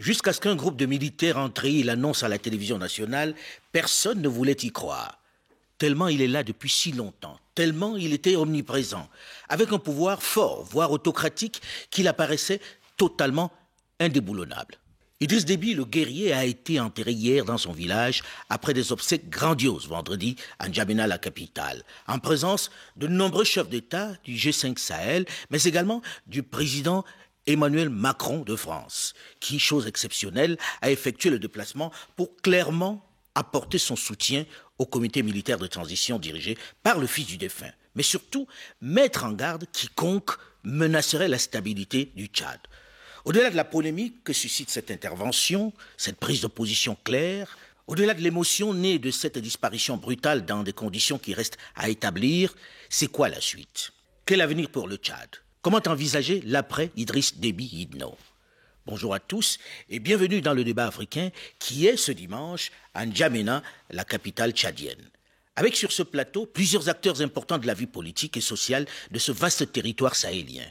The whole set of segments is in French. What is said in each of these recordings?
Jusqu'à ce qu'un groupe de militaires en trahit l'annonce à la télévision nationale, personne ne voulait y croire. Tellement il est là depuis si longtemps, tellement il était omniprésent, avec un pouvoir fort, voire autocratique, qu'il apparaissait totalement indéboulonnable. Idriss Déby, le guerrier, a été enterré hier dans son village après des obsèques grandioses vendredi à N'Djamena, la capitale, en présence de nombreux chefs d'État du G5 Sahel, mais également du président Emmanuel Macron de France, qui, chose exceptionnelle, a effectué le déplacement pour clairement apporter son soutien au comité militaire de transition dirigé par le fils du défunt, mais surtout mettre en garde quiconque menacerait la stabilité du Tchad. Au-delà de la polémique que suscite cette intervention, cette prise de position claire, au-delà de l'émotion née de cette disparition brutale dans des conditions qui restent à établir, c'est quoi la suite? Quel avenir pour le Tchad? Comment envisager l'après Idriss Déby Itno? Bonjour à tous et bienvenue dans le débat africain qui est ce dimanche à N'Djamena, la capitale tchadienne. Avec sur ce plateau plusieurs acteurs importants de la vie politique et sociale de ce vaste territoire sahélien.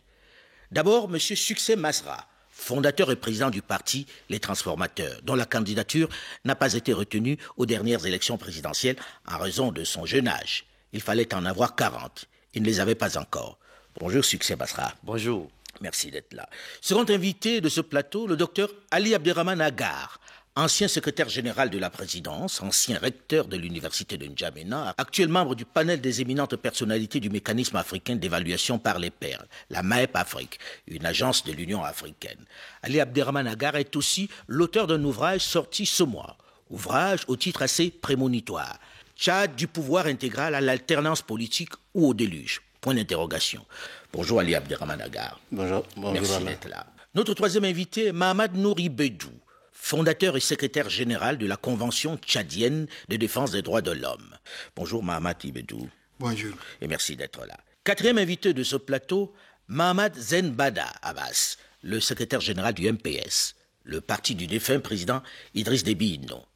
D'abord, M. Succès Masra, fondateur et président du parti Les Transformateurs, dont la candidature n'a pas été retenue aux dernières élections présidentielles en raison de son jeune âge. Il fallait en avoir 40. Il ne les avait pas encore. Bonjour Succès Masra. Bonjour. Merci d'être là. Second invité de ce plateau, le docteur Ali Abderrahmane Agar, ancien secrétaire général de la présidence, ancien recteur de l'université de N'Djamena, actuel membre du panel des éminentes personnalités du mécanisme africain d'évaluation par les pairs, la MAEP Afrique, une agence de l'Union africaine. Ali Abderrahmane Agar est aussi l'auteur d'un ouvrage sorti ce mois, ouvrage au titre assez prémonitoire, Tchad du pouvoir intégral à l'alternance politique ou au déluge. Point d'interrogation. Bonjour Ali Abderrahmane Agar. Bonjour. Merci d'être là. Notre troisième invité, Mahamad Nouri Bedou, fondateur et secrétaire général de la Convention tchadienne de défense des droits de l'homme. Bonjour Mahamad Ibedou. Bonjour. Et merci d'être là. Quatrième invité de ce plateau, Mahamad Zenbada Abbas, le secrétaire général du MPS, le parti du défunt président Idriss Déby Itno.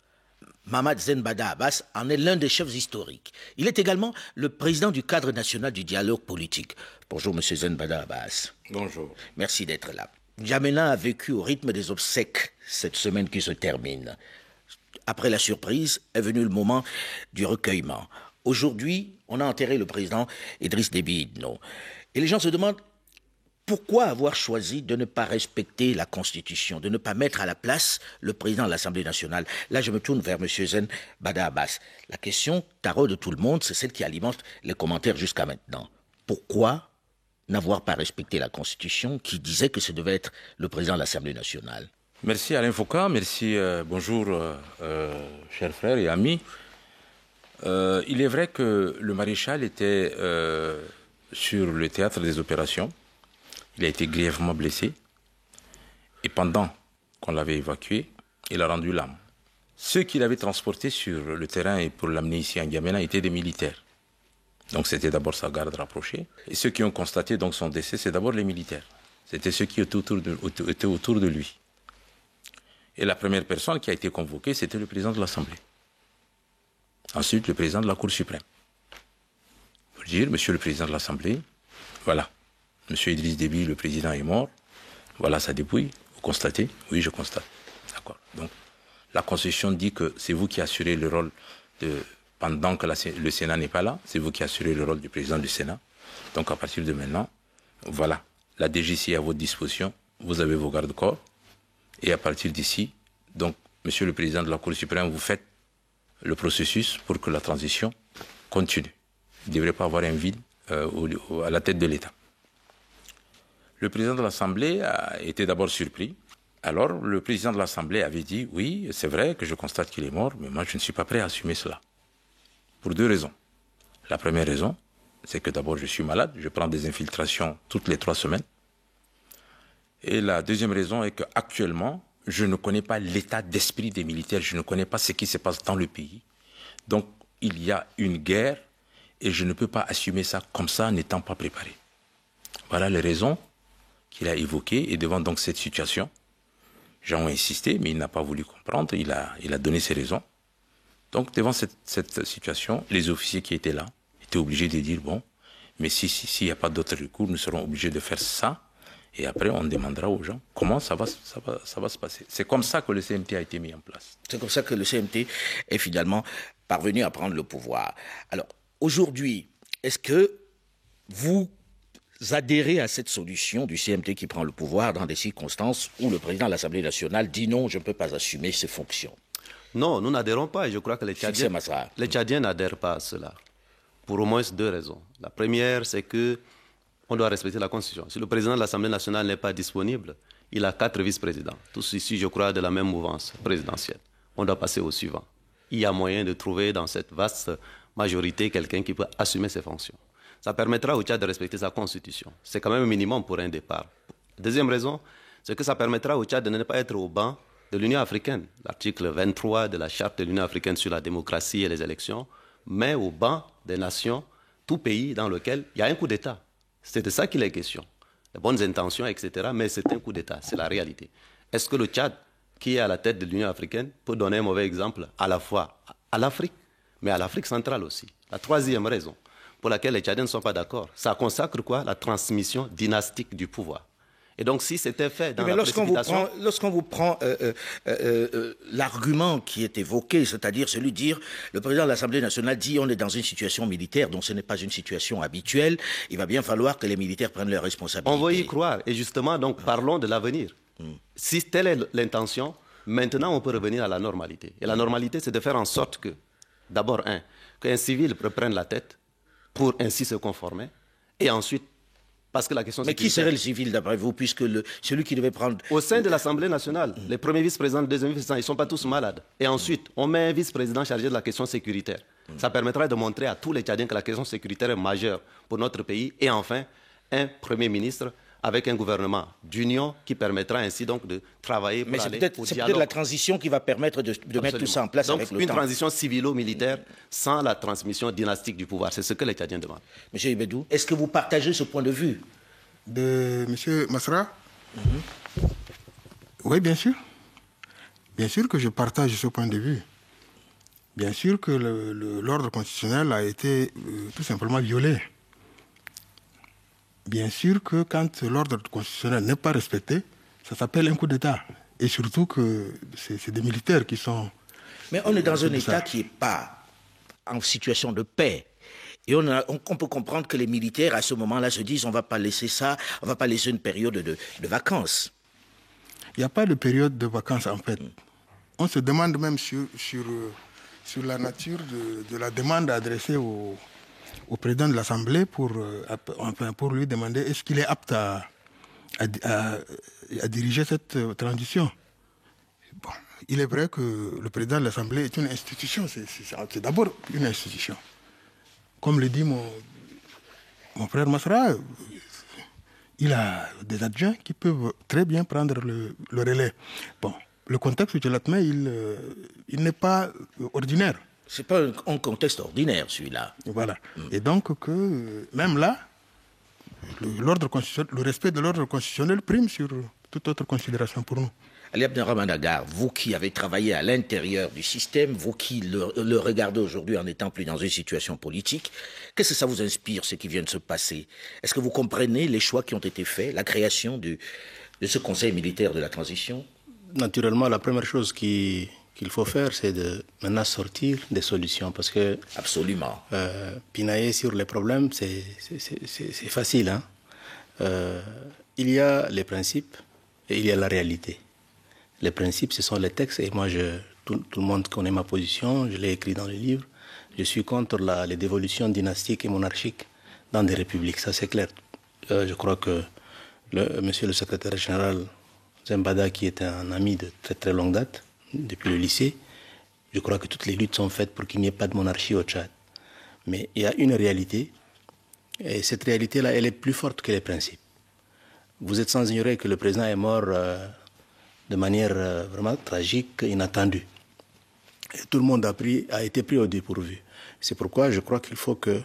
Mahamad Zenbada Abbas en est l'un des chefs historiques. Il est également le président du cadre national du dialogue politique. Bonjour Monsieur Zenbada Abbas. Bonjour. Merci d'être là. N'Djamena a vécu au rythme des obsèques cette semaine qui se termine. Après la surprise est venu le moment du recueillement. Aujourd'hui, on a enterré le président Idriss Déby Itno. Et les gens se demandent pourquoi avoir choisi de ne pas respecter la Constitution, de ne pas mettre à la place le président de l'Assemblée nationale. Là, je me tourne vers M. Zenbada Abbas. La question tarot de tout le monde, c'est celle qui alimente les commentaires jusqu'à maintenant. Pourquoi n'avoir pas respecté la Constitution qui disait que ce devait être le président de l'Assemblée nationale? Merci Alain Foucault, merci, bonjour chers frères et amis. Il est vrai que le maréchal était sur le théâtre des opérations. Il a été grièvement blessé. Et pendant qu'on l'avait évacué, il a rendu l'âme. Ceux qui l'avaient transporté sur le terrain et pour l'amener ici à N'Djamena étaient des militaires. Donc c'était d'abord sa garde rapprochée. Et ceux qui ont constaté donc son décès, c'est d'abord les militaires. C'était ceux qui étaient autour de lui. Et la première personne qui a été convoquée, c'était le président de l'Assemblée. Ensuite, le président de la Cour suprême. Pour dire, monsieur le président de l'Assemblée, voilà, monsieur Idriss Déby, le président est mort, voilà sa dépouille, vous constatez? Oui, je constate. D'accord. Donc, la Constitution dit que c'est vous qui assurez le rôle de... Pendant que le Sénat n'est pas là, c'est vous qui assurez le rôle du président du Sénat. Donc, à partir de maintenant, voilà, la DGC est à votre disposition, vous avez vos gardes-corps, et à partir d'ici, donc, monsieur le président de la Cour suprême, vous faites le processus pour que la transition continue. Il ne devrait pas avoir un vide à la tête de l'État. Le président de l'Assemblée a été d'abord surpris. Alors, le président de l'Assemblée avait dit, oui, c'est vrai que je constate qu'il est mort, mais moi, je ne suis pas prêt à assumer cela. Pour deux raisons. La première raison, c'est que d'abord, je suis malade, je prends des infiltrations toutes les 3 semaines. Et la deuxième raison est qu'actuellement, je ne connais pas l'état d'esprit des militaires, je ne connais pas ce qui se passe dans le pays. Donc, il y a une guerre et je ne peux pas assumer ça comme ça, n'étant pas préparé. Voilà les raisons qu'il a évoquées. Et devant donc cette situation, Jean a insisté, mais il n'a pas voulu comprendre, il a donné ses raisons. Donc, devant cette situation, les officiers qui étaient là étaient obligés de dire, bon, mais s'il n'y a pas d'autre recours, nous serons obligés de faire ça. Et après, on demandera aux gens comment ça va se passer. C'est comme ça que le CMT a été mis en place. C'est comme ça que le CMT est finalement parvenu à prendre le pouvoir. Alors, aujourd'hui, est-ce que vous adhérez à cette solution du CMT qui prend le pouvoir dans des circonstances où le président de l'Assemblée nationale dit non, je ne peux pas assumer ses fonctions? Non, nous n'adhérons pas et je crois que les Tchadiens n'adhèrent pas à cela. Pour au moins 2 raisons. La première, c'est que on doit respecter la Constitution. Si le président de l'Assemblée nationale n'est pas disponible, il a 4 vice-présidents, tous ici, je crois, de la même mouvance présidentielle. On doit passer au suivant. Il y a moyen de trouver dans cette vaste majorité quelqu'un qui peut assumer ses fonctions. Ça permettra au Tchad de respecter sa Constitution. C'est quand même un minimum pour un départ. Deuxième raison, c'est que ça permettra au Tchad de ne pas être au banc de l'Union africaine. L'article 23 de la Charte de l'Union africaine sur la démocratie et les élections met au banc des nations tout pays dans lequel il y a un coup d'État. C'est de ça qu'il est question. Les bonnes intentions, etc. Mais c'est un coup d'État, c'est la réalité. Est-ce que le Tchad, qui est à la tête de l'Union africaine, peut donner un mauvais exemple à la fois à l'Afrique, mais à l'Afrique centrale aussi? La troisième raison pour laquelle les Tchadiens ne sont pas d'accord, ça consacre quoi? La transmission dynastique du pouvoir. Et donc, si c'était fait dans la précipitation... Lorsqu'on vous prend l'argument qui est évoqué, c'est-à-dire celui de dire le président de l'Assemblée nationale dit on est dans une situation militaire, donc ce n'est pas une situation habituelle, il va bien falloir que les militaires prennent leurs responsabilités. On va y croire. Et justement, donc, parlons de l'avenir. Si telle est l'intention, maintenant on peut revenir à la normalité. Et la normalité, c'est de faire en sorte que, d'abord, qu'un civil reprenne la tête pour ainsi se conformer, et ensuite, parce que la question... Mais qui serait le civil, d'après vous, puisque celui qui devait prendre... Au sein de l'Assemblée nationale, les premiers vice-présidents, les deuxièmes vice-présidents, ils ne sont pas tous malades. Et ensuite, on met un vice-président chargé de la question sécuritaire. Ça permettra de montrer à tous les Tchadiens que la question sécuritaire est majeure pour notre pays. Et enfin, un Premier ministre avec un gouvernement d'union qui permettra ainsi donc de travailler pour aller au dialogue. C'est peut-être la transition qui va permettre de mettre tout ça en place donc, avec le temps. Donc une transition civilo-militaire sans la transmission dynastique du pouvoir. C'est ce que les Tchadiens demandent. Monsieur Ibedou, est-ce que vous partagez ce point de vue de M. Masra? Oui, bien sûr. Bien sûr que je partage ce point de vue. Bien sûr que l'ordre constitutionnel a été tout simplement violé. Bien sûr que quand l'ordre constitutionnel n'est pas respecté, ça s'appelle un coup d'État. Et surtout que c'est des militaires qui sont... Mais on est dans un État qui n'est pas en situation de paix. Et on peut comprendre que les militaires, à ce moment-là, se disent on ne va pas laisser ça, on ne va pas laisser une période de vacances. Il n'y a pas de période de vacances, en fait. On se demande même sur la nature de la demande adressée au président de l'Assemblée pour lui demander est-ce qu'il est apte à diriger cette transition. Bon, il est vrai que le président de l'Assemblée est une institution, c'est d'abord une institution. Comme le dit mon frère Masra, il a des adjoints qui peuvent très bien prendre le relais. Bon, le contexte où je l'admets, il n'est pas ordinaire. Ce n'est pas un contexte ordinaire, celui-là. Voilà. Et donc, même là, le respect de l'ordre constitutionnel prime sur toute autre considération pour nous. Ali Abderrahmane Agar, vous qui avez travaillé à l'intérieur du système, vous qui le regardez aujourd'hui en n'étant plus dans une situation politique, qu'est-ce que ça vous inspire, ce qui vient de se passer? Est-ce que vous comprenez les choix qui ont été faits, la création de ce Conseil militaire de la transition? Naturellement, la première chose qu'il faut faire, c'est de maintenant sortir des solutions. Parce que... Absolument. Pinailler sur les problèmes, c'est facile. Hein? Il y a les principes et il y a la réalité. Les principes, ce sont les textes. Et moi, tout le monde connaît ma position. Je l'ai écrit dans le livre. Je suis contre les dévolutions dynastiques et monarchiques dans des républiques. Ça, c'est clair. Je crois que monsieur le secrétaire général Zembada, qui est un ami de très très longue date, depuis le lycée, je crois que toutes les luttes sont faites pour qu'il n'y ait pas de monarchie au Tchad. Mais il y a une réalité, et cette réalité-là, elle est plus forte que les principes. Vous êtes sans ignorer que le président est mort de manière vraiment tragique, inattendue. Et tout le monde a été pris au dépourvu. C'est pourquoi je crois qu'il faut que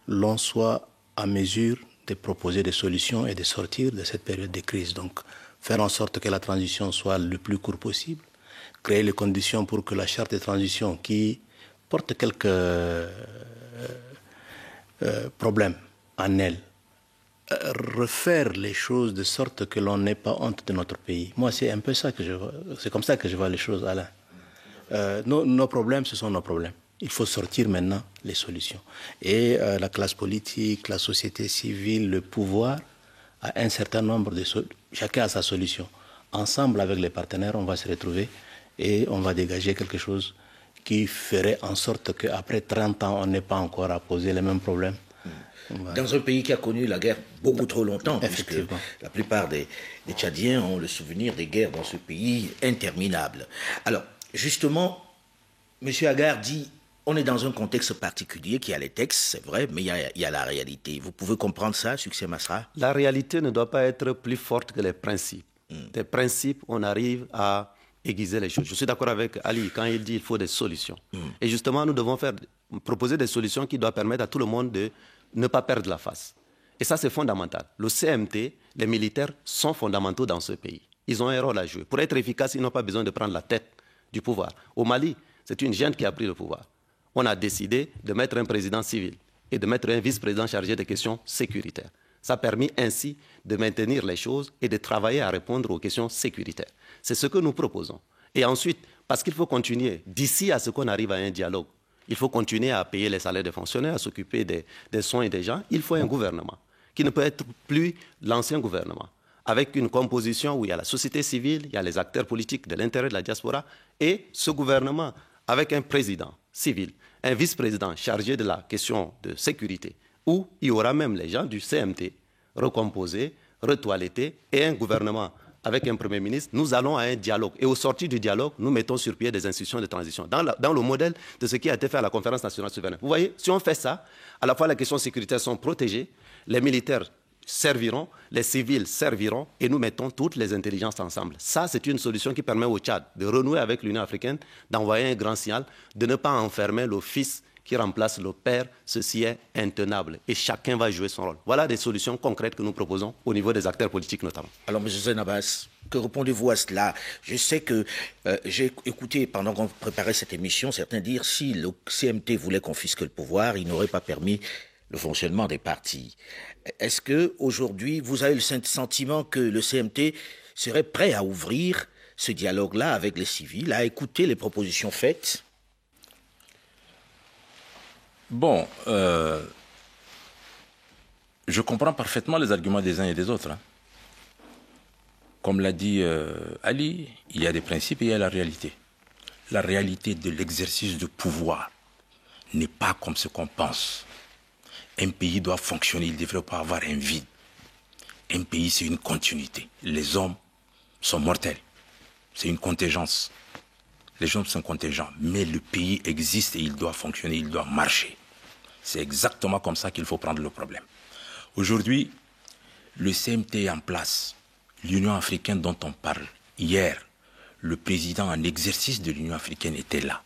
l'on soit à mesure de proposer des solutions et de sortir de cette période de crise. Donc, faire en sorte que la transition soit le plus court possible, créer les conditions pour que la charte de transition, qui porte quelques problèmes en elle, refaire les choses de sorte que l'on n'ait pas honte de notre pays. Moi, c'est un peu ça que je vois. C'est comme ça que je vois les choses, Alain. Nos problèmes, ce sont nos problèmes. Il faut sortir maintenant les solutions. Et la classe politique, la société civile, le pouvoir, a un certain nombre de solutions. Chacun a sa solution. Ensemble, avec les partenaires, on va se retrouver et on va dégager quelque chose qui ferait en sorte qu'après 30 ans, on n'ait pas encore à poser les mêmes problèmes. Dans un pays qui a connu la guerre beaucoup trop longtemps, puisque la plupart des Tchadiens ont le souvenir des guerres dans ce pays interminables. Alors, justement, M. Agar dit, on est dans un contexte particulier qui a les textes, c'est vrai, mais il y a la réalité. Vous pouvez comprendre ça, Succès Masra? La réalité ne doit pas être plus forte que les principes. Des principes, on arrive à aiguiser les choses. Je suis d'accord avec Ali quand il dit qu'il faut des solutions. Et justement, nous devons proposer des solutions qui doivent permettre à tout le monde de ne pas perdre la face. Et ça, c'est fondamental. Le CMT, les militaires sont fondamentaux dans ce pays. Ils ont un rôle à jouer. Pour être efficaces, ils n'ont pas besoin de prendre la tête du pouvoir. Au Mali, c'est une junte qui a pris le pouvoir. On a décidé de mettre un président civil et de mettre un vice-président chargé des questions sécuritaires. Ça a permis ainsi de maintenir les choses et de travailler à répondre aux questions sécuritaires. C'est ce que nous proposons. Et ensuite, parce qu'il faut continuer, d'ici à ce qu'on arrive à un dialogue, il faut continuer à payer les salaires des fonctionnaires, à s'occuper des soins des gens. Il faut un gouvernement qui ne peut être plus l'ancien gouvernement, avec une composition où il y a la société civile, il y a les acteurs politiques de l'intérieur de la diaspora, et ce gouvernement avec un président civil, un vice-président chargé de la question de sécurité, où il y aura même les gens du CMT recomposés, retoilettés, et un gouvernement avec un Premier ministre. Nous allons à un dialogue. Et au sortir du dialogue, nous mettons sur pied des institutions de transition, dans le modèle de ce qui a été fait à la conférence nationale souveraine. Vous voyez, si on fait ça, à la fois les questions sécuritaires sont protégées, les militaires serviront, les civils serviront, et nous mettons toutes les intelligences ensemble. Ça, c'est une solution qui permet au Tchad de renouer avec l'Union africaine, d'envoyer un grand signal, de ne pas enfermer le fils qui remplace le père. Ceci est intenable et chacun va jouer son rôle. Voilà des solutions concrètes que nous proposons au niveau des acteurs politiques notamment. Alors, M. Zenabas, que répondez-vous à cela? Je sais que j'ai écouté pendant qu'on préparait cette émission certains dire si le CMT voulait confisquer le pouvoir, il n'aurait pas permis le fonctionnement des partis. Est-ce qu'aujourd'hui, vous avez le sentiment que le CMT serait prêt à ouvrir ce dialogue-là avec les civils, à écouter les propositions faites? Bon, je comprends parfaitement les arguments des uns et des autres. Hein. Comme l'a dit Ali, il y a des principes et il y a la réalité. La réalité de l'exercice de pouvoir n'est pas comme ce qu'on pense. Un pays doit fonctionner, il ne devrait pas avoir un vide. Un pays, c'est une continuité. Les hommes sont mortels. C'est une contingence. Les hommes sont contingents. Mais le pays existe et il doit fonctionner, il doit marcher. C'est exactement comme ça qu'il faut prendre le problème. Aujourd'hui, le CMT est en place. L'Union africaine dont on parle. Hier, le président en exercice de l'Union africaine était là.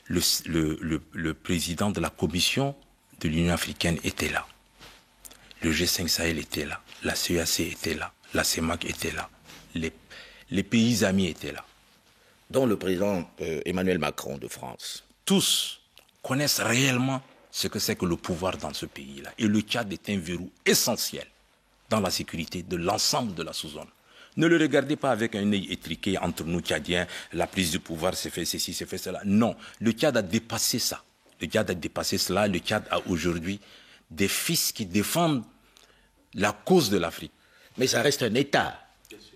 Le président de la commission de l'Union africaine était là. Le G5 Sahel était là. La CEAC était là. La CEMAC était là. Les pays amis étaient là. Dont le président Emmanuel Macron de France. Tous connaissent réellement ce que c'est que le pouvoir dans ce pays-là. Et le Tchad est un verrou essentiel dans la sécurité de l'ensemble de la sous-zone. Ne le regardez pas avec un œil étriqué entre nous Tchadiens, la prise du pouvoir s'est fait ceci, s'est fait cela. Non, le Tchad a dépassé ça. Le Tchad a dépassé cela. Le Tchad a aujourd'hui des fils qui défendent la cause de l'Afrique. Mais ça reste un État.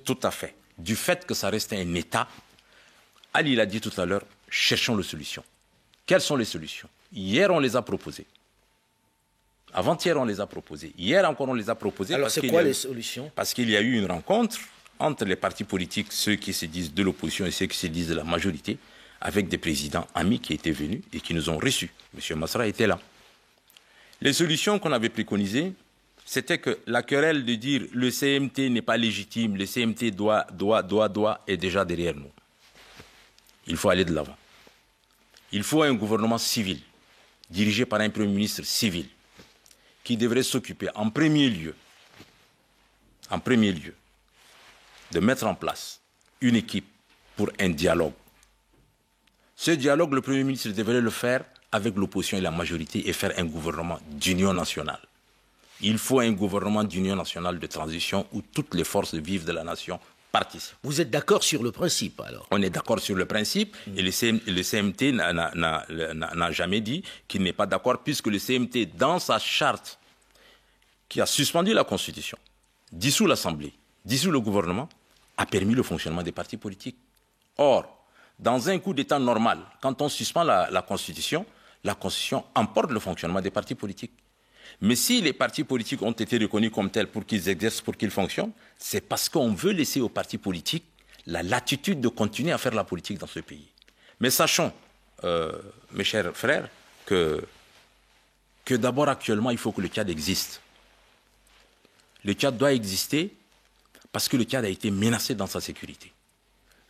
Tout à fait. Du fait que ça reste un État, Ali l'a dit tout à l'heure, cherchons les solutions. Quelles sont les solutions? Hier, on les a proposées. Avant-hier, on les a proposées. Hier encore, on les a proposées. Alors, c'est quoi les solutions? Parce qu'il y a eu une rencontre entre les partis politiques, ceux qui se disent de l'opposition et ceux qui se disent de la majorité, avec des présidents amis qui étaient venus et qui nous ont reçus. M. Masra était là. Les solutions qu'on avait préconisées, c'était que la querelle de dire le CMT n'est pas légitime, le CMT doit, est déjà derrière nous. Il faut aller de l'avant. Il faut un gouvernement civil, dirigé par un Premier ministre civil, qui devrait s'occuper en premier lieu, de mettre en place une équipe pour un dialogue. Ce dialogue, le Premier ministre devrait le faire avec l'opposition et la majorité et faire un gouvernement d'union nationale. Il faut un gouvernement d'union nationale de transition où toutes les forces vives de la nation participent. Vous êtes d'accord sur le principe, alors? On est d'accord sur le principe, et le CMT n'a jamais dit qu'il n'est pas d'accord, puisque le CMT, dans sa charte, qui a suspendu la Constitution, dissout l'Assemblée, dissout le gouvernement, a permis le fonctionnement des partis politiques. Or, dans un coup d'État normal, quand on suspend la Constitution emporte le fonctionnement des partis politiques. Mais si les partis politiques ont été reconnus comme tels pour qu'ils exercent, pour qu'ils fonctionnent, c'est parce qu'on veut laisser aux partis politiques la latitude de continuer à faire la politique dans ce pays. Mais sachons, mes chers frères, que d'abord actuellement, il faut que le Tchad existe. Le Tchad doit exister parce que le Tchad a été menacé dans sa sécurité.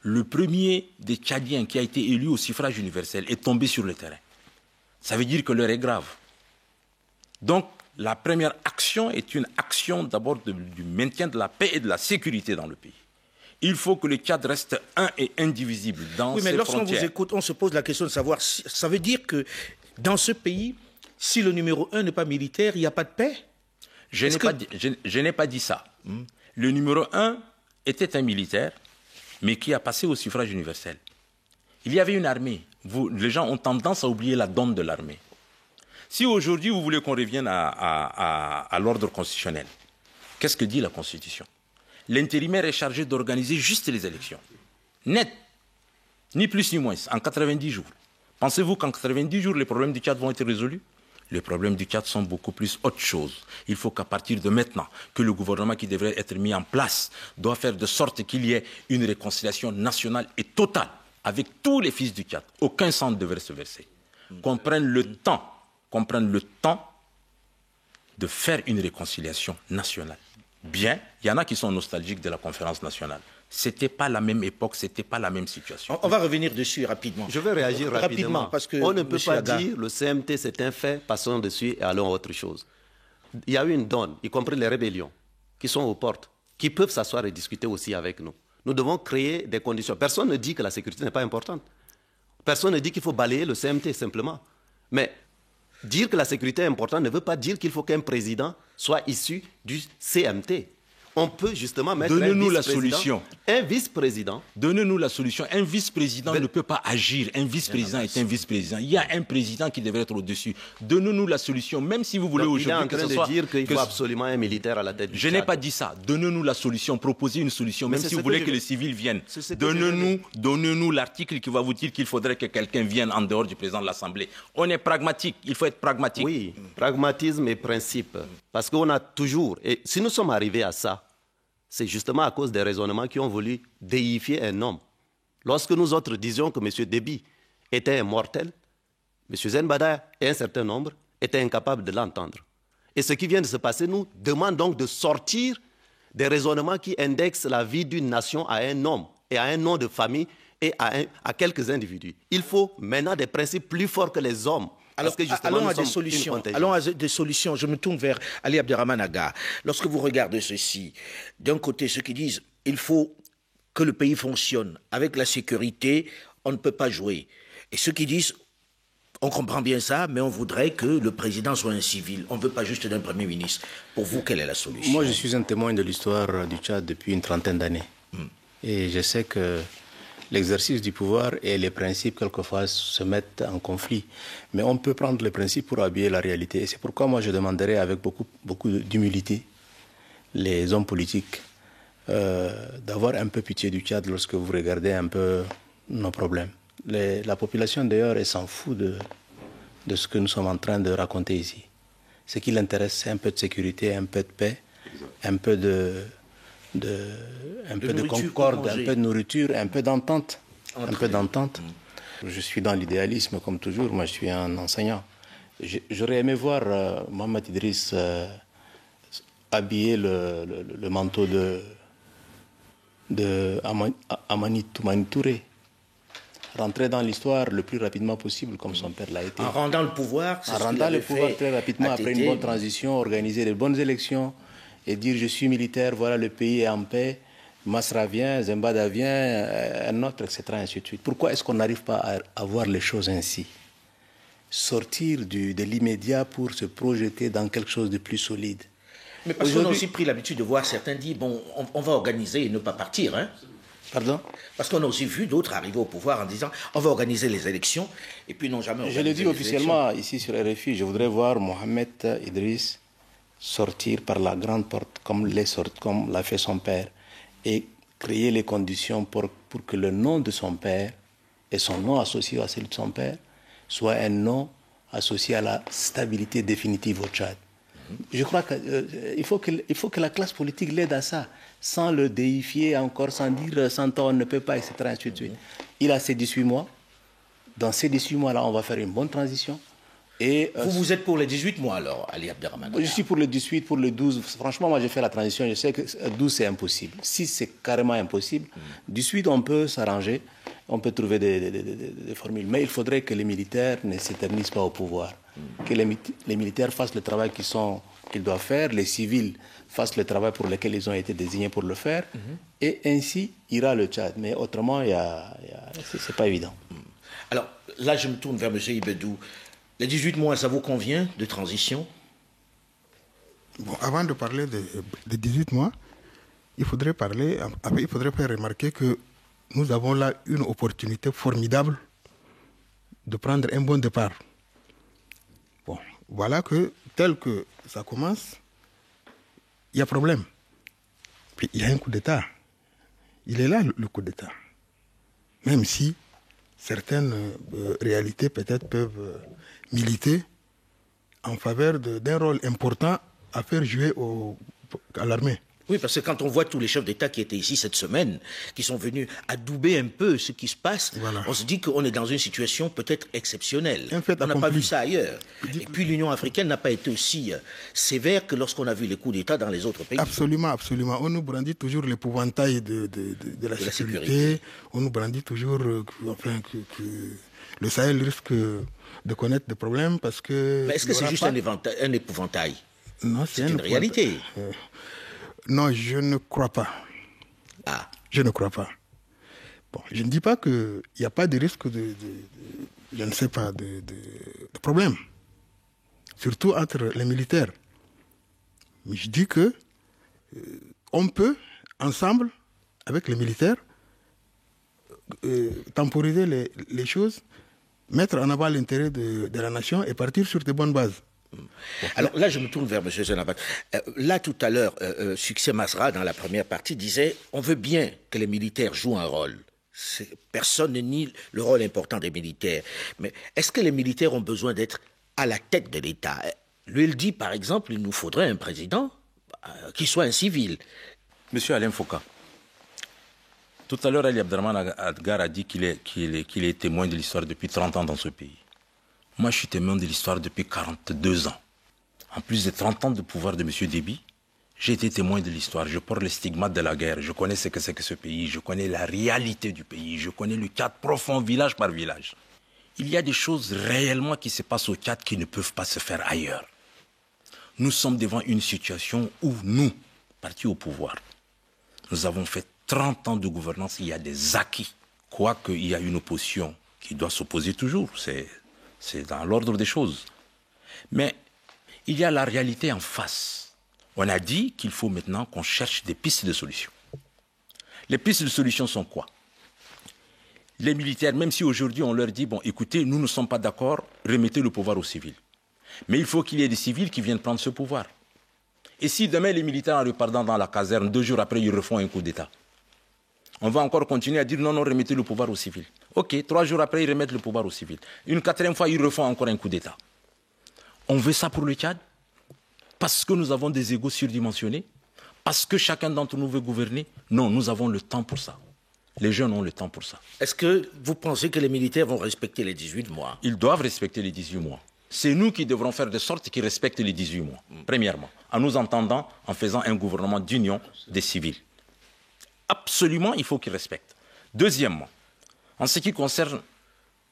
Le premier des Tchadiens qui a été élu au suffrage universel est tombé sur le terrain. Ça veut dire que l'heure est grave. Donc, la première action est une action d'abord du maintien de la paix et de la sécurité dans le pays. Il faut que le Tchad reste un et indivisible dans ses frontières. Oui, mais lorsqu'on vous écoute, on se pose la question de savoir, ça veut dire que dans ce pays, si le numéro 1 n'est pas militaire, il n'y a pas de paix? Je n'ai pas dit ça. Le numéro 1 était un militaire, mais qui a passé au suffrage universel. Il y avait une armée. Les gens ont tendance à oublier la donne de l'armée. Si aujourd'hui vous voulez qu'on revienne à l'ordre constitutionnel, qu'est-ce que dit la Constitution? L'intérimaire est chargé d'organiser juste les élections. Net. Ni plus ni moins, en 90 jours. Pensez-vous qu'en 90 jours, les problèmes du Tchad vont être résolus? Les problèmes du Tchad sont beaucoup plus autre chose. Il faut qu'à partir de maintenant, que le gouvernement qui devrait être mis en place doit faire de sorte qu'il y ait une réconciliation nationale et totale avec tous les fils du Tchad. Aucun sang ne devrait se verser. Qu'on prenne le temps de faire une réconciliation nationale. Bien, il y en a qui sont nostalgiques de la conférence nationale. Ce n'était pas la même époque, ce n'était pas la même situation. On va revenir dessus rapidement. Je vais réagir rapidement parce que on ne peut pas dire le CMT c'est un fait, passons dessus et allons à autre chose. Il y a eu une donne, y compris les rébellions, qui sont aux portes, qui peuvent s'asseoir et discuter aussi avec nous. Nous devons créer des conditions. Personne ne dit que la sécurité n'est pas importante. Personne ne dit qu'il faut balayer le CMT simplement. Mais dire que la sécurité est importante ne veut pas dire qu'il faut qu'un président soit issu du CMT. On peut justement mettre Donnez-nous la solution. Un vice-président. Donnez-nous la solution. Un vice-président ne peut pas agir. Un vice-président est un vice-président. Il y a un président qui devrait être au-dessus. Donnez-nous la solution, même si vous voulez aujourd'hui que ce soit... Il est en train de dire qu'il faut absolument un militaire à la tête du Je n'ai pas dit ça. Donnez-nous la solution. Proposez une solution, même si vous voulez que les civils viennent. Donnez-nous l'article qui va vous dire qu'il faudrait que quelqu'un vienne en dehors du président de l'Assemblée. On est pragmatique. Il faut être pragmatique. Oui, pragmatisme et principe. Parce qu'on a toujours... Et si nous sommes arrivés à ça, c'est justement à cause des raisonnements qui ont voulu déifier un homme. Lorsque nous autres disions que M. Déby était un mortel, M. Zenbada et un certain nombre étaient incapables de l'entendre. Et ce qui vient de se passer nous demande donc de sortir des raisonnements qui indexent la vie d'une nation à un homme et à un nom de famille et à quelques individus. Il faut maintenant des principes plus forts que les hommes. Alors, allons à des solutions. Allons à des solutions. Je me tourne vers Ali Abderrahmane Aga. Lorsque vous regardez ceci, d'un côté, ceux qui disent il faut que le pays fonctionne avec la sécurité, on ne peut pas jouer. Et ceux qui disent on comprend bien ça, mais on voudrait que le président soit un civil. On ne veut pas juste d'un premier ministre. Pour vous, quelle est la solution? Moi, je suis un témoin de l'histoire du Tchad depuis une trentaine d'années. Et je sais que l'exercice du pouvoir et les principes, quelquefois, se mettent en conflit. Mais on peut prendre les principes pour habiller la réalité. Et c'est pourquoi moi, je demanderais avec beaucoup d'humilité les hommes politiques d'avoir un peu pitié du Tchad lorsque vous regardez un peu nos problèmes. La population, d'ailleurs, elle s'en fout de ce que nous sommes en train de raconter ici. Ce qui l'intéresse, c'est un peu de sécurité, un peu de paix, un peu de concorde, un peu de nourriture, un peu d'entente. Je suis dans l'idéalisme, comme toujours. Moi, je suis un enseignant. J'aurais aimé voir Mohamed Idriss habiller le manteau de Amani Touré, rentrer dans l'histoire le plus rapidement possible, comme son père l'a été. En rendant le pouvoir, en rendant le pouvoir très rapidement, après une bonne transition, organiser de bonnes élections et dire je suis militaire, voilà, le pays est en paix, Masra vient, Zembada vient, un autre, etc. Ainsi de suite. Pourquoi est-ce qu'on n'arrive pas à voir les choses ainsi? Sortir de l'immédiat pour se projeter dans quelque chose de plus solide. Mais parce qu'on a aussi pris l'habitude de voir certains dire, bon, on va organiser et ne pas partir. Hein. Pardon? Parce qu'on a aussi vu d'autres arriver au pouvoir en disant, on va organiser les élections, et puis n'ont jamais organisé. Je l'ai dit officiellement ici sur RFI, je voudrais voir Mohamed Idriss sortir par la grande porte comme l'a fait son père et créer les conditions pour que le nom de son père et son nom associé à celui de son père soit un nom associé à la stabilité définitive au Tchad. Je crois qu'il faut que la classe politique l'aide à ça, sans le déifier encore, sans dire 100 ans on ne peut pas, etc. Ainsi de suite. Il a ses 18 mois. Dans ces 18 mois-là, on va faire une bonne transition. Et, vous êtes pour les 18 mois alors, Ali Abderrahmane? Je suis pour le 18, pour le 12. Franchement, moi, j'ai fait la transition. Je sais que 12, c'est impossible. 6, c'est carrément impossible. 18, on peut s'arranger. On peut trouver des formules. Mais il faudrait que les militaires ne s'éternisent pas au pouvoir. Que les militaires fassent le travail qu'ils doivent faire. Les civils fassent le travail pour lequel ils ont été désignés pour le faire. Et ainsi ira le Tchad. Mais autrement, c'est pas évident. Alors, là, je me tourne vers M. Ibedou. Les 18 mois, ça vous convient de transition? Bon, avant de parler des 18 mois, il faudrait faire remarquer que nous avons là une opportunité formidable de prendre un bon départ. Bon, voilà que, tel que ça commence, il y a problème. Puis il y a un coup d'État. Il est là, le coup d'État. Même si certaines réalités peut-être peuvent militer en faveur d'un rôle important à faire jouer à l'armée. Oui, parce que quand on voit tous les chefs d'État qui étaient ici cette semaine, qui sont venus adouber un peu ce qui se passe, voilà. On se dit qu'on est dans une situation peut-être exceptionnelle. On n'a pas vu ça ailleurs. Et puis l'Union africaine n'a pas été aussi sévère que lorsqu'on a vu les coups d'État dans les autres pays. Absolument, absolument. On nous brandit toujours l'épouvantail de la sécurité. On nous brandit toujours que le Sahel risque de connaître des problèmes parce que... Mais est-ce que c'est juste un épouvantail? Non, c'est une réalité. Non, je ne crois pas. Ah. Je ne crois pas. Bon, je ne dis pas qu'il n'y a pas de risque je ne sais pas, de problème. Surtout entre les militaires. Mais je dis que on peut, ensemble, avec les militaires, temporiser les choses, mettre en avant l'intérêt de la nation et partir sur de bonnes bases. Alors là, je me tourne vers M. Zenabat. Là, tout à l'heure, Succès Masra, dans la première partie, disait « On veut bien que les militaires jouent un rôle. Personne ne nie le rôle important des militaires. Mais est-ce que les militaires ont besoin d'être à la tête de l'État? Lui, il dit, par exemple, il nous faudrait un président qui soit un civil. » Monsieur Alain Foucault, tout à l'heure, Ali Abderrahmane Adgar a dit qu'il est témoin de l'histoire depuis 30 ans dans ce pays. Moi, je suis témoin de l'histoire depuis 42 ans. En plus de 30 ans de pouvoir de M. Déby, j'ai été témoin de l'histoire. Je porte les stigmates de la guerre. Je connais ce que c'est que ce pays. Je connais la réalité du pays. Je connais le Tchad profond, village par village. Il y a des choses réellement qui se passent au Tchad qui ne peuvent pas se faire ailleurs. Nous sommes devant une situation où nous, partis au pouvoir, nous avons fait 30 ans de gouvernance. Il y a des acquis. Quoique il y a une opposition qui doit s'opposer toujours. C'est dans l'ordre des choses. Mais il y a la réalité en face. On a dit qu'il faut maintenant qu'on cherche des pistes de solution. Les pistes de solution sont quoi? Les militaires, même si aujourd'hui on leur dit, bon, écoutez, nous ne sommes pas d'accord, remettez le pouvoir aux civils. Mais il faut qu'il y ait des civils qui viennent prendre ce pouvoir. Et si demain les militaires, en repartant dans la caserne, 2 jours après, ils refont un coup d'État, on va encore continuer à dire non, non, remettez le pouvoir aux civils. Ok, 3 jours après, ils remettent le pouvoir aux civils. Une 4e fois, ils refont encore un coup d'État. On veut ça pour le Tchad? Parce que nous avons des égos surdimensionnés? Parce que chacun d'entre nous veut gouverner? Non, nous avons le temps pour ça. Les jeunes ont le temps pour ça. Est-ce que vous pensez que les militaires vont respecter les 18 mois? Ils doivent respecter les 18 mois. C'est nous qui devrons faire de sorte qu'ils respectent les 18 mois. Premièrement, en nous entendant, en faisant un gouvernement d'union des civils. Absolument, il faut qu'ils respectent. Deuxièmement, en ce qui concerne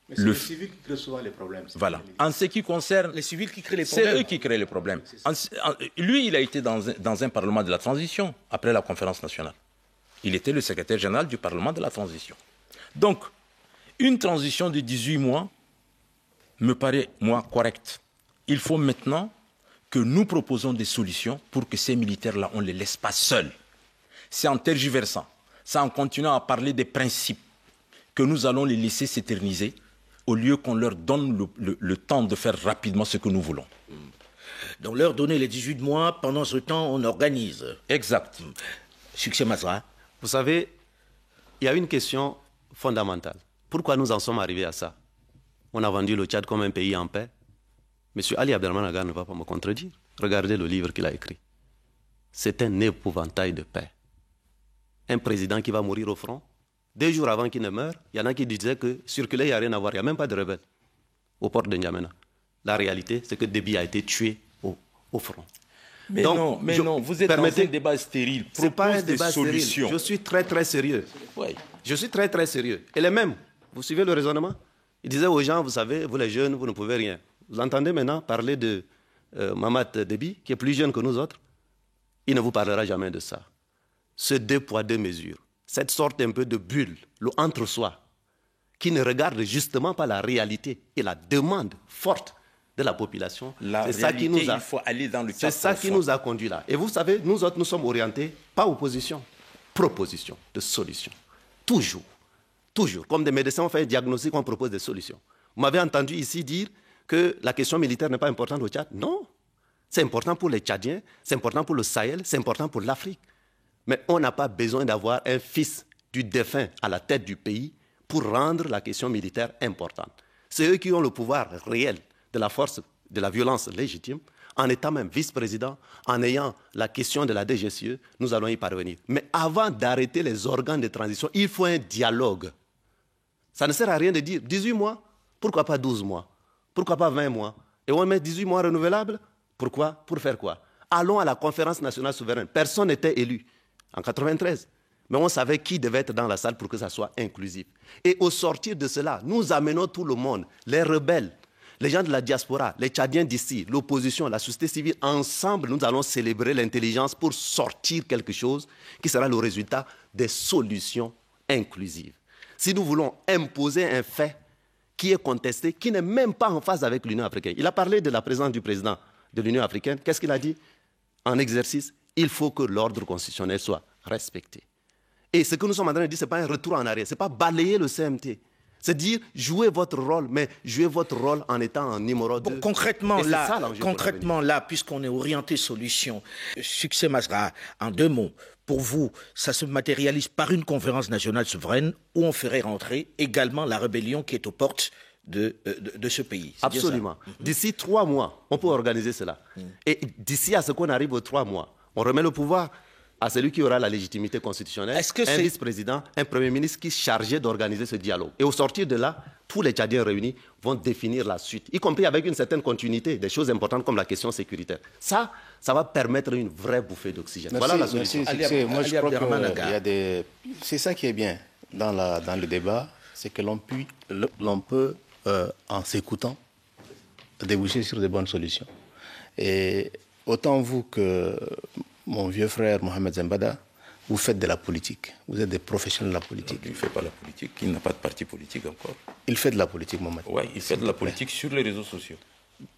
les civils qui créent souvent les problèmes. Voilà. En ce qui concerne les civils qui créent les problèmes. C'est eux qui créent les problèmes. Lui, il a été dans un parlement de la transition après la conférence nationale. Il était le secrétaire général du parlement de la transition. Donc, une transition de 18 mois me paraît, moi, correcte. Il faut maintenant que nous proposons des solutions pour que ces militaires-là, on ne les laisse pas seuls. C'est en tergiversant, c'est en continuant à parler des principes que nous allons les laisser s'éterniser au lieu qu'on leur donne le temps de faire rapidement ce que nous voulons. Donc leur donner les 18 mois, pendant ce temps, on organise. Exact. Succès Masra. Vous savez, il y a une question fondamentale. Pourquoi nous en sommes arrivés à ça? On a vendu le Tchad comme un pays en paix. Monsieur Ali Abdelrahman Agar ne va pas me contredire. Regardez le livre qu'il a écrit. C'est un épouvantail de paix. Un président qui va mourir au front. 2 jours avant qu'il ne meure, il y en a qui disaient que circuler, il n'y a rien à voir. Il n'y a même pas de rebelles au port de N'Djamena. La réalité, c'est que Déby a été tué au front. Mais donc, non, vous êtes dans un débat stérile. Ce n'est pas un débat solution. stérile. Je suis très, très sérieux. Oui. Je suis très, très sérieux. Et les mêmes, vous suivez le raisonnement? Il disait aux gens, vous savez, vous les jeunes, vous ne pouvez rien. Vous entendez maintenant parler de Mamad Déby, qui est plus jeune que nous autres. Il ne vous parlera jamais de ça. Ce 2 poids 2 mesures, cette sorte un peu de bulle, le entre-soi, qui ne regarde justement pas la réalité et la demande forte de la population. C'est ça qui nous a, il faut aller dans le c'est ça qui nous a conduit là. Et vous savez, nous autres, nous sommes orientés, pas opposition, proposition de solutions. Toujours. Toujours. Comme des médecins, on fait un diagnostic, on propose des solutions. Vous m'avez entendu ici dire que la question militaire n'est pas importante au Tchad. Non. C'est important pour les Tchadiens, c'est important pour le Sahel, c'est important pour l'Afrique. Mais on n'a pas besoin d'avoir un fils du défunt à la tête du pays pour rendre la question militaire importante. C'est eux qui ont le pouvoir réel de la force, de la violence légitime. En étant même vice-président, en ayant la question de la DGCE, nous allons y parvenir. Mais avant d'arrêter les organes de transition, il faut un dialogue. Ça ne sert à rien de dire 18 mois, pourquoi pas 12 mois, pourquoi pas 20 mois. Et on met 18 mois renouvelables, pourquoi? Pour faire quoi? Allons à la conférence nationale souveraine. Personne n'était élu en 1993. Mais on savait qui devait être dans la salle pour que ça soit inclusif. Et au sortir de cela, nous amenons tout le monde, les rebelles, les gens de la diaspora, les Tchadiens d'ici, l'opposition, la société civile, ensemble, nous allons célébrer l'intelligence pour sortir quelque chose qui sera le résultat des solutions inclusives. Si nous voulons imposer un fait qui est contesté, qui n'est même pas en phase avec l'Union africaine. Il a parlé de la présence du président de l'Union africaine. Qu'est-ce qu'il a dit? En exercice, il faut que l'ordre constitutionnel soit respecté. Et ce que nous sommes en train de dire, ce n'est pas un retour en arrière, ce n'est pas balayer le CMT. C'est dire, jouez votre rôle, mais jouez votre rôle en étant un numéro 2. Concrètement, là, puisqu'on est orienté solution, Succès Masra, en 2 mots, pour vous, ça se matérialise par une conférence nationale souveraine où on ferait rentrer également la rébellion qui est aux portes de ce pays. Absolument. D'ici 3 mois, on peut organiser cela. Et d'ici à ce qu'on arrive aux 3 mois, on remet le pouvoir à celui qui aura la légitimité constitutionnelle, un vice-président, un premier ministre qui est chargé d'organiser ce dialogue. Et au sortir de là, tous les Tchadiens réunis vont définir la suite, y compris avec une certaine continuité, des choses importantes comme la question sécuritaire. Ça va permettre une vraie bouffée d'oxygène. Voilà la solution. Moi, je crois que c'est ça qui est bien dans le débat, c'est que l'on peut, en s'écoutant, déboucher sur de bonnes solutions. Et autant vous que mon vieux frère Mohamed Zembada, vous faites de la politique. Vous êtes des professionnels de la politique. Il ne fait pas la politique, il n'a pas de parti politique encore. Il fait de la politique, Mohamed. Oui, il fait de la politique sur les réseaux sociaux.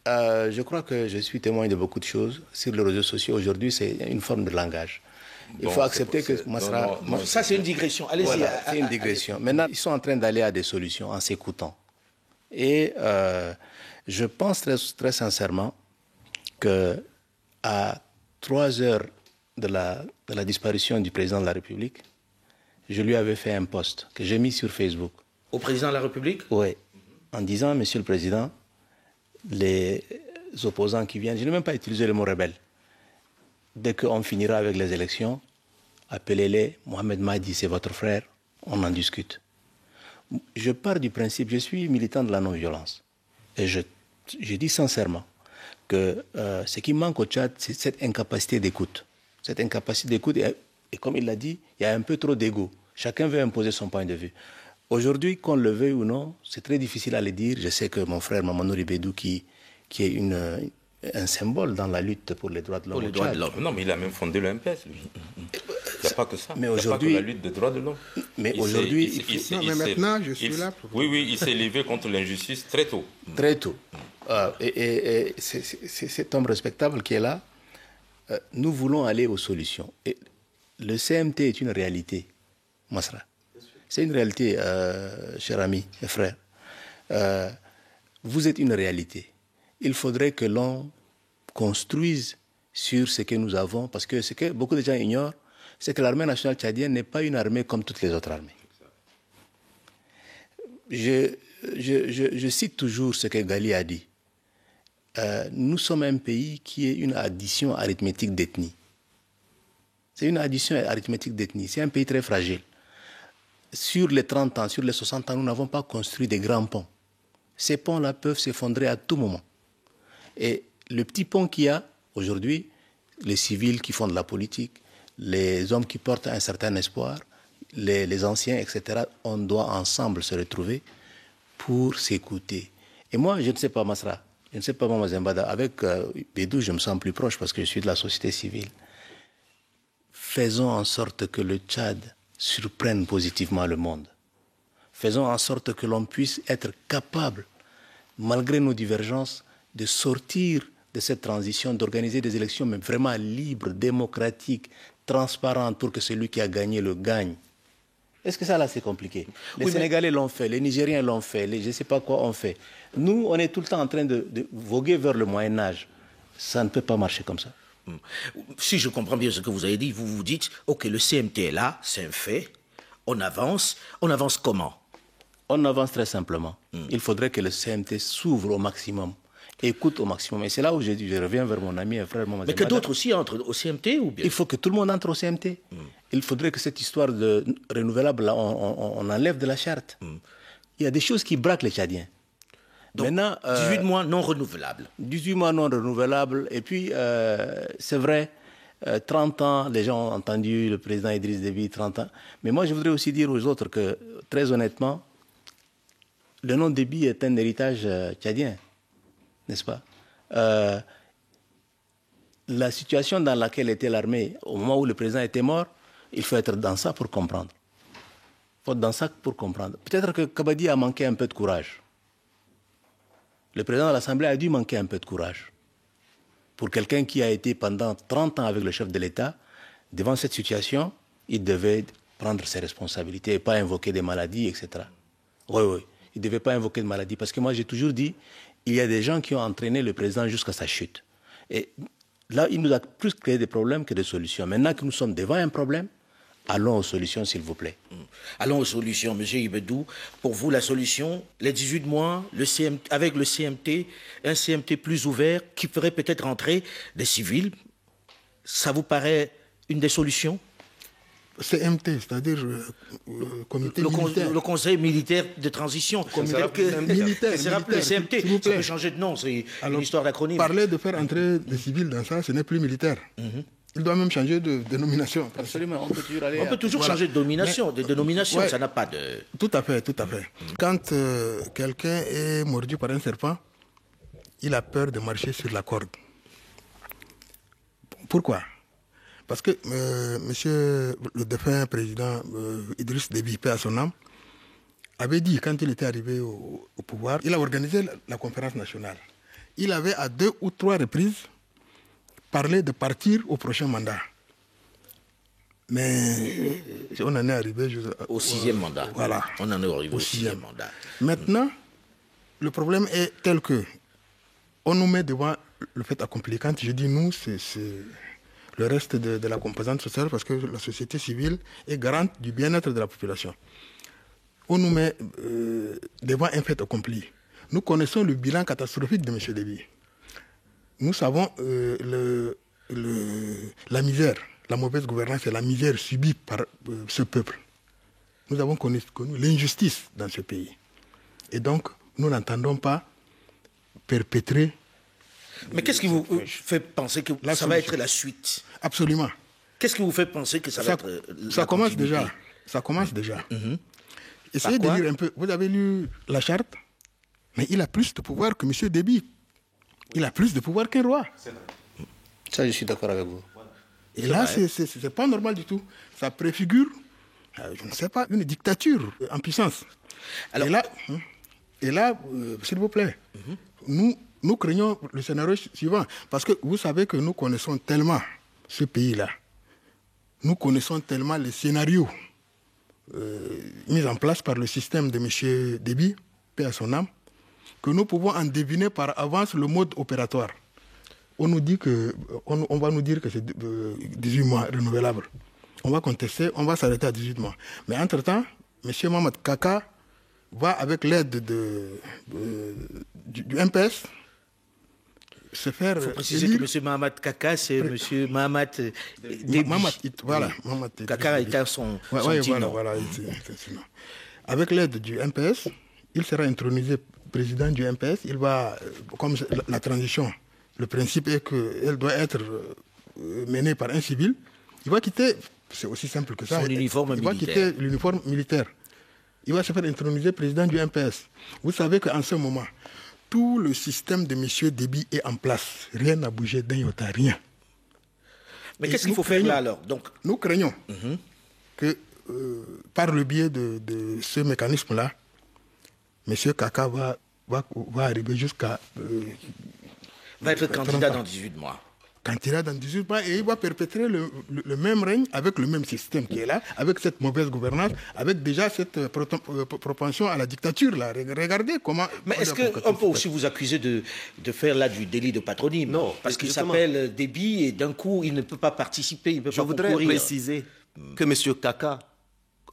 Je crois que je suis témoin de beaucoup de choses sur les réseaux sociaux. Aujourd'hui, c'est une forme de langage. Il faut accepter que Masra... Ça, c'est une digression. Allez-y. Voilà, c'est une digression. Maintenant, ils sont en train d'aller à des solutions en s'écoutant. Et je pense très, très sincèrement qu'à 3 heures de la disparition du président de la République, je lui avais fait un post que j'ai mis sur Facebook. Au président de la République? Oui. En disant, Monsieur le Président, les opposants qui viennent, je n'ai même pas utilisé le mot rebelle. Dès qu'on finira avec les élections, appelez-les, Mohamed Mahdi, c'est votre frère, on en discute. Je pars du principe, je suis militant de la non-violence. Et je dis sincèrement que ce qui manque au Tchad, c'est cette incapacité d'écoute. Cette incapacité d'écoute, et comme il l'a dit, il y a un peu trop d'ego. Chacun veut imposer son point de vue. Aujourd'hui, qu'on le veuille ou non, c'est très difficile à le dire. Je sais que mon frère Mamadou Ribédou, qui est un symbole dans la lutte pour les droits de l'homme. Non, mais il a même fondé le MPS, lui. Il n'y a pas que ça. Mais aujourd'hui, la lutte des droits de l'homme. Mais aujourd'hui, maintenant, je suis là. Oui, il s'est levé contre l'injustice très tôt. Très tôt. et c'est cet homme respectable qui est là. Nous voulons aller aux solutions. Et le CMT est une réalité, Masra. C'est une réalité, cher ami et frère. Vous êtes une réalité. Il faudrait que l'on construise sur ce que nous avons, parce que ce que beaucoup de gens ignorent, c'est que l'armée nationale tchadienne n'est pas une armée comme toutes les autres armées. Je cite toujours ce que Gali a dit. Nous sommes un pays qui est une addition arithmétique d'ethnie. C'est une addition arithmétique d'ethnie. C'est un pays très fragile. Sur les 30 ans, sur les 60 ans, nous n'avons pas construit des grands ponts. Ces ponts-là peuvent s'effondrer à tout moment. Et le petit pont qu'il y a aujourd'hui, les civils qui font de la politique, les hommes qui portent un certain espoir, les anciens, etc., on doit ensemble se retrouver pour s'écouter. Et moi, je ne sais pas, Masra, je ne sais pas, Mama Zembada, avec Bédou, je me sens plus proche parce que je suis de la société civile. Faisons en sorte que le Tchad surprenne positivement le monde. Faisons en sorte que l'on puisse être capable, malgré nos divergences, de sortir de cette transition, d'organiser des élections, mais vraiment libres, démocratiques, transparentes, pour que celui qui a gagné le gagne. Est-ce que ça, là, c'est compliqué? Les Sénégalais l'ont fait, les Nigériens l'ont fait, je ne sais pas quoi ont fait. Nous, on est tout le temps en train de voguer vers le Moyen-Âge. Ça ne peut pas marcher comme ça. Si je comprends bien ce que vous avez dit, vous vous dites, OK, le CMT est là, c'est un fait, on avance comment? On avance très simplement. Il faudrait que le CMT s'ouvre au maximum, écoute au maximum. Et c'est là où je reviens vers mon ami et frère Mohamed. Mais que d'autres aussi entrent au CMT ou bien? Il faut que tout le monde entre au CMT. Il faudrait que cette histoire de renouvelable, là, on enlève de la charte. Il y a des choses qui braquent les Tchadiens. Donc, maintenant, 18 mois non renouvelables. 18 mois non renouvelables. Et puis, c'est vrai, 30 ans, les gens ont entendu le président Idriss Déby, 30 ans. Mais moi, je voudrais aussi dire aux autres que, très honnêtement, le nom Déby est un héritage tchadien, n'est-ce pas? La situation dans laquelle était l'armée, au moment où le président était mort, il faut être dans ça pour comprendre. Il faut être dans ça pour comprendre. Peut-être que Kabadi a manqué un peu de courage. Le président de l'Assemblée a dû manquer un peu de courage. Pour quelqu'un qui a été pendant 30 ans avec le chef de l'État, devant cette situation, il devait prendre ses responsabilités et pas invoquer des maladies, etc. Oui. Il ne devait pas invoquer de maladies. Parce que moi, j'ai toujours dit, il y a des gens qui ont entraîné le président jusqu'à sa chute. Et là, il nous a plus créé des problèmes que des solutions. Maintenant que nous sommes devant un problème, allons aux solutions, s'il vous plaît. Allons aux solutions, M. Ibedou. Pour vous, la solution, les 18 mois, avec le CMT, un CMT plus ouvert qui ferait peut-être entrer des civils, ça vous paraît une des solutions? CMT, c'est-à-dire comité militaire. Le Conseil militaire de transition. Militaire. Le CMT, ça peut changer de nom, c'est une histoire d'acronyme. Parler de faire entrer des civils dans ça, ce n'est plus militaire. Il doit même changer de dénomination. Absolument, on peut toujours changer de dénomination, ça n'a pas de... Tout à fait. Quand quelqu'un est mordu par un serpent, il a peur de marcher sur la corde. Pourquoi? Parce que monsieur le défunt président Idriss Déby, paix à son âme, avait dit, quand il était arrivé au pouvoir, il a organisé la conférence nationale. Il avait à 2 ou 3 reprises parlé de partir au prochain mandat. Mais on en est arrivé au 6e mandat. Voilà. On en est arrivé au 6e mandat. Maintenant, le problème est tel que on nous met devant le fait accompli. Quand je dis nous, c'est le reste de la composante sociale, parce que la société civile est garante du bien-être de la population. On nous met devant un fait accompli. Nous connaissons le bilan catastrophique de M. Déby. Nous savons la misère, la mauvaise gouvernance et la misère subie par ce peuple. Nous avons connu l'injustice dans ce pays. Et donc, nous n'entendons pas perpétrer... Mais qu'est-ce qui vous fait penser que ça va être la suite? Absolument. Qu'est-ce qui vous fait penser que ça va être ça commence déjà. Ça commence déjà. Essayez de lire un peu. Vous avez lu la charte, mais il a plus de pouvoir que M. Déby. Il a plus de pouvoir qu'un roi. Ça, je suis d'accord avec vous. Et là, c'est pas normal du tout. Ça préfigure, je ne sais pas, une dictature en puissance. Alors, et là, s'il vous plaît, nous, nous craignons le scénario suivant. Parce que vous savez que nous connaissons tellement ce pays-là. Nous connaissons tellement les scénarios mis en place par le système de M. Déby, paix à son âme, que nous pouvons en deviner par avance le mode opératoire. On va nous dire que c'est 18 mois renouvelables. On va contester, on va s'arrêter à 18 mois. Mais entre-temps, M. Mohamed Kaka va, avec l'aide du MPS, se faire... Il faut préciser que M. Mohamed Kaka, c'est M. Mohamed Déby. Voilà, Kaka était son voilà, avec l'aide du MPS, il sera intronisé président du MPS. Il va, comme la transition, le principe est qu'elle doit être menée par un civil. Il va quitter, c'est aussi simple que ça, son uniforme militaire. Va quitter l'uniforme militaire. Il va se faire introniser président du MPS. Vous savez qu'en ce moment, tout le système de M. Déby est en place. Rien n'a bougé d'un iota, rien. Mais qu'est-ce qu'il faut faire là alors? Donc, nous craignons que par le biais de ce mécanisme-là, M. Kaka va arriver jusqu'à... va être candidat dans 18 mois. Candidat dans 18 mois et il va perpétrer le même règne avec le même système qui est là, avec cette mauvaise gouvernance, avec déjà cette propension à la dictature là. Regardez comment... Mais est-ce qu'on peut aussi vous accuser de faire là du délit de patronyme? Non. Parce qu'il s'appelle Déby et d'un coup il ne peut pas participer, il ne peut pas concourir. Je voudrais préciser que M. Kaka,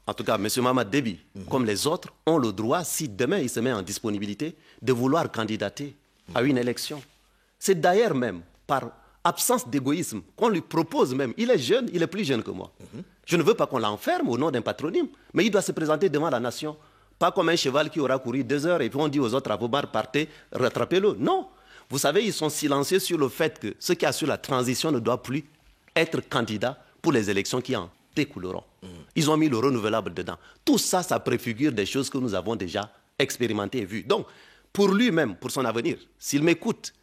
en tout cas M. Mohamed Déby, comme les autres, ont le droit, si demain il se met en disponibilité, de vouloir candidater à une élection. C'est d'ailleurs même par absence d'égoïsme qu'on lui propose même. Il est jeune, il est plus jeune que moi. Je ne veux pas qu'on l'enferme au nom d'un patronyme, mais il doit se présenter devant la nation. Pas comme un cheval qui aura couru 2 heures et puis on dit aux autres à vos barres, partez, rattrapez-le. Non. Vous savez, ils sont silencieux sur le fait que ceux qui assurent la transition ne doivent plus être candidats pour les élections qui en découleront. Ils ont mis le renouvelable dedans. Tout ça, ça préfigure des choses que nous avons déjà expérimentées et vues. Donc, pour lui-même, pour son avenir, s'il m'écoute,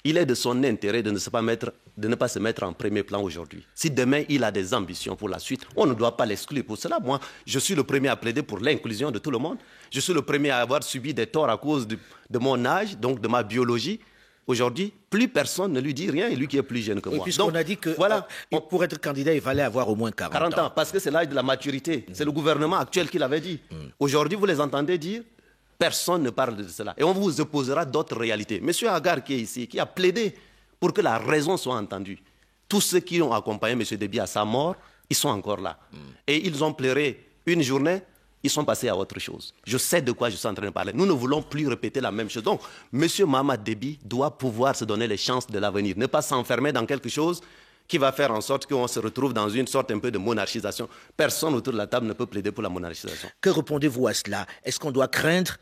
il est de son intérêt de ne pas se mettre en premier plan aujourd'hui. Si demain il a des ambitions pour la suite, on ne doit pas l'exclure pour cela. Moi, je suis le premier à plaider pour l'inclusion de tout le monde. Je suis le premier à avoir subi des torts à cause de mon âge, donc de ma biologie. Aujourd'hui, plus personne ne lui dit rien, et lui qui est plus jeune que moi. Puisqu'on a dit que voilà, pour être candidat, il fallait avoir au moins 40 ans. Parce que c'est l'âge de la maturité. C'est le gouvernement actuel qui l'avait dit. Aujourd'hui, vous les entendez dire, personne ne parle de cela. Et on vous opposera d'autres réalités. Monsieur Agar, qui est ici, qui a plaidé pour que la raison soit entendue. Tous ceux qui ont accompagné M. Déby à sa mort, ils sont encore là. Et ils ont pleuré une journée, ils sont passés à autre chose. Je sais de quoi je suis en train de parler. Nous ne voulons plus répéter la même chose. Donc, M. Mohamed Déby doit pouvoir se donner les chances de l'avenir. Ne pas s'enfermer dans quelque chose qui va faire en sorte qu'on se retrouve dans une sorte un peu de monarchisation. Personne autour de la table ne peut plaider pour la monarchisation. Que répondez-vous à cela? Est-ce qu'on doit craindre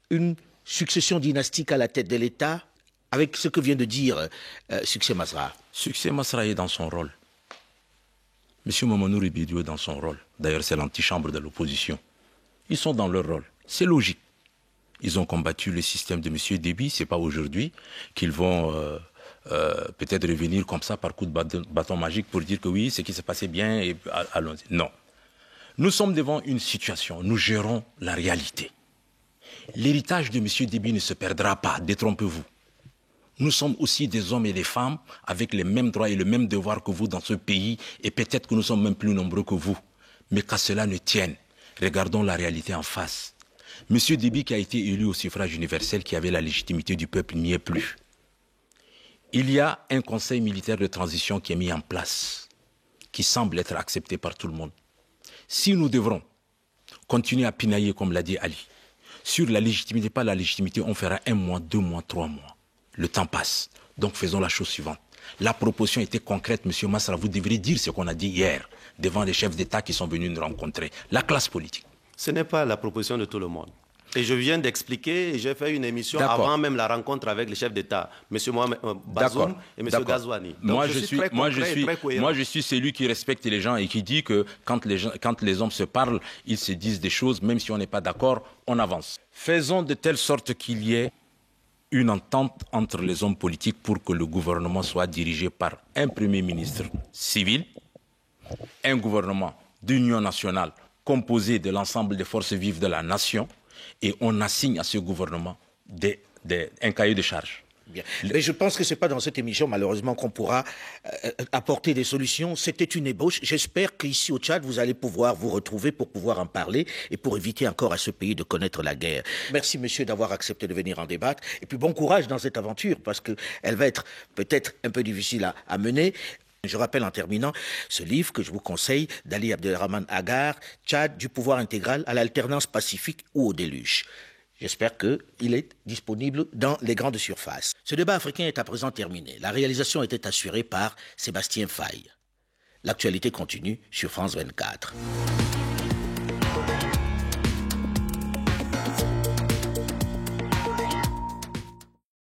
une succession dynastique à la tête de l'État avec ce que vient de dire Succès Masra? Succès Masra est dans son rôle. M. Mamadou Ribidio est dans son rôle. D'ailleurs, c'est l'antichambre de l'opposition. Ils sont dans leur rôle. C'est logique. Ils ont combattu le système de M. Déby. Ce n'est pas aujourd'hui qu'ils vont... peut-être revenir comme ça par coup de bâton magique pour dire que oui, ce qui s'est passé bien, et allons-y. Non. Nous sommes devant une situation, nous gérons la réalité. L'héritage de M. Déby ne se perdra pas, détrompez-vous. Nous sommes aussi des hommes et des femmes avec les mêmes droits et le même devoir que vous dans ce pays, et peut-être que nous sommes même plus nombreux que vous. Mais qu'à cela ne tienne, regardons la réalité en face. M. Déby qui a été élu au suffrage universel, qui avait la légitimité du peuple, n'y est plus. Il y a un conseil militaire de transition qui est mis en place, qui semble être accepté par tout le monde. Si nous devrons continuer à pinailler, comme l'a dit Ali, sur la légitimité, pas la légitimité, on fera 1 mois, 2 mois, 3 mois. Le temps passe. Donc faisons la chose suivante. La proposition était concrète, M. Masra, vous devriez dire ce qu'on a dit hier, devant les chefs d'État qui sont venus nous rencontrer, la classe politique. Ce n'est pas la proposition de tout le monde. Et je viens d'expliquer, j'ai fait une émission avant même la rencontre avec les chefs d'État, M. Bazoum et M. Ghazouani. Moi, je suis celui qui respecte les gens et qui dit que quand les hommes se parlent, ils se disent des choses, même si on n'est pas d'accord, on avance. Faisons de telle sorte qu'il y ait une entente entre les hommes politiques pour que le gouvernement soit dirigé par un Premier ministre civil, un gouvernement d'union nationale composé de l'ensemble des forces vives de la nation, et on assigne à ce gouvernement des un cahier de charges. Bien. Mais je pense que ce n'est pas dans cette émission, malheureusement, qu'on pourra apporter des solutions. C'était une ébauche. J'espère qu'ici au Tchad, vous allez pouvoir vous retrouver pour pouvoir en parler et pour éviter encore à ce pays de connaître la guerre. Merci, monsieur, d'avoir accepté de venir en débattre. Et puis bon courage dans cette aventure, parce qu'elle va être peut-être un peu difficile à mener. Je rappelle en terminant ce livre que je vous conseille d'Ali Abdelrahman Agar, Tchad, du pouvoir intégral à l'alternance pacifique ou au déluge. J'espère qu'il est disponible dans les grandes surfaces. Ce débat africain est à présent terminé. La réalisation était assurée par Sébastien Faye. L'actualité continue sur France 24.